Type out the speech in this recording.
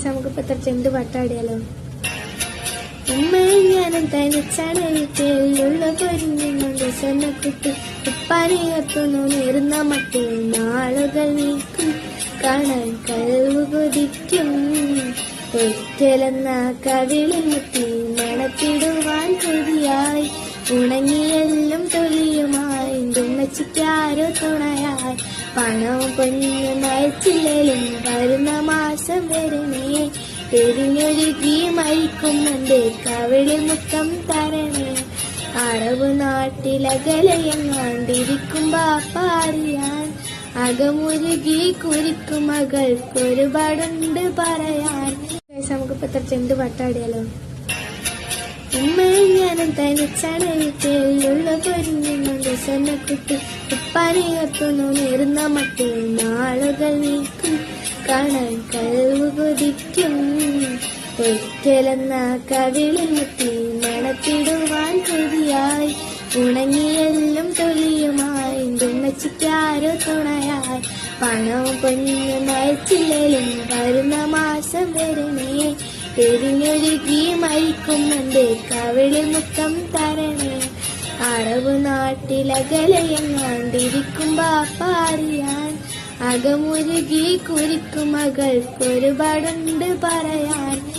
നമുക്കിപ്പോ ചെണ്ട് പാട്ടാടിയാലോ. ഉമ്മയും ഞാനും തനിച്ചാണ് വീട്ടിലുള്ള പൊരിഞ്ഞുകൊണ്ട് സ്വർണ്ണക്കുട്ടി ഉപ്പാനിയത്തുന്നു നേർന്ന മട്ടിൽ നാളുകൾ നീക്കും കാണാൻ കഴിവ് കൊതിക്കും. ഒരിക്കലെന്ന കവിളിൽ മുട്ടി മണത്തിടുവാൻ കൊതിയായി ഉണങ്ങിയെല്ലാം തൊലിയുമായി ഉമ്മച്ചിക്കാരോ തുണയായി. പണവും പൊന്നും അയച്ചില്ലേലും വരുന്ന മാസം വരണേ പെരിഞ്ഞൊരുക്കി മരിക്കും എന്റെ കവിളിൽ മുത്തം തരണേ. അറബ് നാട്ടിലകലയെങ്ങാണ്ടിരിക്കും ബാപ്പ അറിയാൻ അകമുരുകി കുരിക്കും മകൾക്കൊരുപാടുണ്ട് പറയാൻ. നമുക്കിപ്പോ ചെണ്ട് പാട്ടാടിയാലോ. ഉമ്മയും ഞാനും തനിച്ചാണ് വീട്ടിലുള്ള പൊരിഞ്ഞുകൊണ്ട് സ്വർണ്ണക്കുട്ടി ഉപ്പാനിയത്തുന്നു നേർന്ന മട്ടിൽ നാളുകൾ നീക്കും കാണാൻ കഴിവ് കൊതിക്കും. ഒരിക്കലെന്ന കവിളിൽ മുട്ടി മണത്തിടുവാൻ കൊതിയായി ഉണങ്ങിയെല്ലാം തൊലിയുമായി ഉമ്മച്ചിക്കാരോ തുണയായി. പണവും പൊന്നും അയച്ചില്ലേലും വരുന്ന മാസം വരണേ പെരിഞ്ഞൊരുക്കി മരിക്കും എന്റെ കവിളിൽ മുത്തം തരണേ. അറബ് നാട്ടിലകലയെങ്ങാണ്ടിരിക്കും ബാപ്പ അറിയാൻ അകമുരുകി കുരിക്കും മകൾക്കൊരുപാടുണ്ട് പറയാൻ.